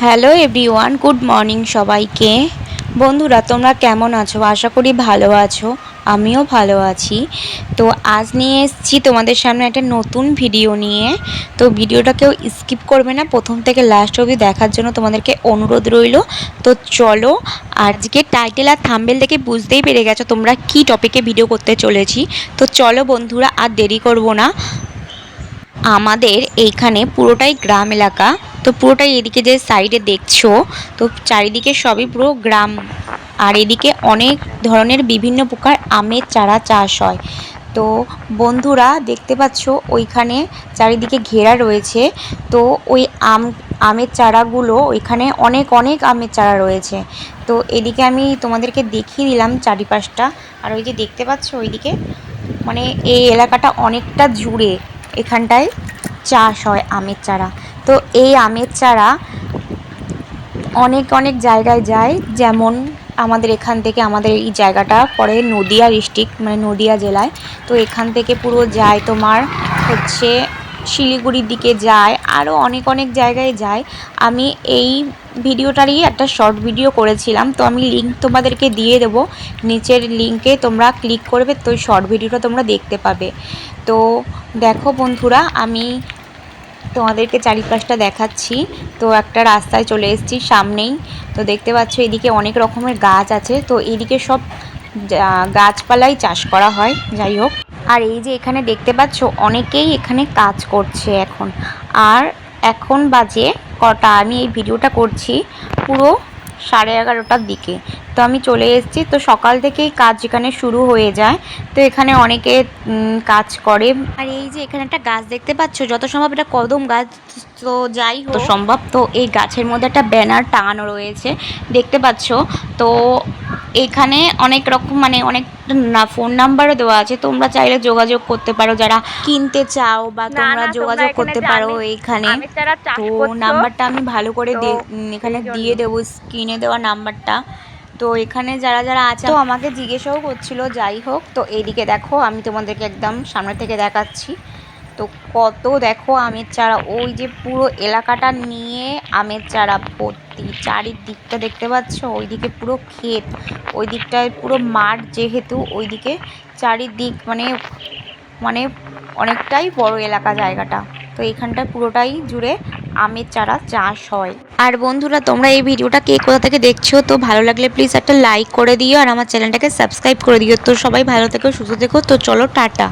Hello everyone, good morning সবাইকে। বন্ধুরা, তোমরা কেমন আছো? আশা করি ভালো আছো। আমিও ভালো আছি। তো আজ নিয়ে এসেছি তোমাদের সামনে একটা নতুন ভিডিও নিয়ে। তো ভিডিওটা কেউ স্কিপ করবে না, প্রথম থেকে লাস্ট অবধি দেখার জন্য তোমাদেরকে অনুরোধ রইল। তো চলো, আজকে টাইটেল আর থাম্বনেল দেখে বুঝতেই পেরে গেছো তোমরা কি টপিকে ভিডিও করতে চলেছি। তো চলো বন্ধুরা, আর দেরি করব না। আমাদের এইখানে পুরোটাই গ্রাম এলাকা। তো পুরোটাই এদিকে যে সাইডে দেখছো, তো চারিদিকে সবই পুরো গ্রাম। আর এদিকে অনেক ধরনের বিভিন্ন প্রকার আমের চারা চাষ হয়। তো বন্ধুরা দেখতে পাচ্ছ ওইখানে চারিদিকে ঘেরা রয়েছে। তো ওই আমের চারাগুলো ওইখানে অনেক অনেক আমের চারা রয়েছে। তো এদিকে আমি তোমাদেরকে দেখিয়ে দিলাম চারিপাশটা। আর ওই যে দেখতে পাচ্ছ ওইদিকে, মানে এই এলাকাটা অনেকটা জুড়ে এখানটায় চাষ হয় আমের চারা। তো এই আমের চারা অনেক অনেক জায়গায় যায়, যেমন আমাদের এখান থেকে, আমাদের এই জায়গাটা পড়ে নদিয়া ডিস্ট্রিক্ট, মানে নদিয়া জেলায়। তো এখান থেকে পুরো যায় তোমার হচ্ছে শিলিগুড়ির দিকে যায়, আরও অনেক অনেক জায়গায় যায়। আমি এই ভিডিওটারই একটা শর্ট ভিডিও করেছিলাম, তো আমি লিঙ্ক তোমাদেরকে দিয়ে দেবো। নিচের লিঙ্কে তোমরা ক্লিক করবে, তো ওই শর্ট ভিডিওটা তোমরা দেখতে পাবে। তো দেখো বন্ধুরা, আমি তোমাদেরকে চারিপাশটা দেখাচ্ছি। তো একটা রাস্তায় চলে এসেছি সামনেই। তো দেখতে পাচ্ছ এদিকে অনেক রকমের গাছ আছে। তো এইদিকে সব গাছপালাই চাষ করা হয়, যাই হোক। আর এই যে এখানে দেখতে পাচ্ছ অনেকেই এখানে কাজ করছে এখন। আর এখন বাজে কটা, আমি এই ভিডিওটা করছি পুরো 11:30টার দিকে। তো আমি চলে এসেছি। তো সকাল থেকেই কাজ এখানে শুরু হয়ে যায়। তো এখানে অনেকে কাজ করে। আর এই যে এখানে একটা গাছ দেখতে পাচ্ছ, যত সম্ভব এটা কদম গাছ। তো যাই হোক সম্ভব, তো এই গাছের মধ্যে একটা ব্যানার টাঙানো রয়েছে, দেখতে পাচ্ছ। তো এখানে অনেক রকম, মানে অনেক ফোন নাম্বারও দেওয়া আছে, তোমরা চাইলে যোগাযোগ করতে পারো যারা কিনতে চাও, বা তোমরা যোগাযোগ করতে পারো এইখানে। তো নাম্বারটা আমি ভালো করে এখানে দিয়ে দেবো, স্ক্রিনে দেওয়া নাম্বারটা। তো এখানে যারা যারা আছে তো আমাকে জিজ্ঞেসও করছিল, যাই হোক। তো এইদিকে দেখো, আমি তোমাদেরকে একদম সামনে থেকে দেখাচ্ছি। তো কত দেখো আমের চারা, ওই যে পুরো এলাকাটা নিয়ে আমের চারা ভর্তি। চারিদিকটা দেখতে পাচ্ছ, ওইদিকে পুরো ক্ষেত, ওই দিকটায় পুরো মাঠ, যেহেতু ওইদিকে চারিদিক মানে মানে অনেকটাই বড় এলাকা জায়গাটা। তো এইখানটায় পুরোটাই জুড়ে আমের চারা চাষ হয়। আর বন্ধুরা, তোমরা এই ভিডিওটা কে কোথা থেকে দেখছো, তো ভালো লাগলে প্লিজ একটা লাইক করে দিও, আর আমার চ্যানেলটাকে সাবস্ক্রাইব করে দিও। তো সবাই ভালো থেকো, সুস্থ থেকো। তো চলো, টাটা।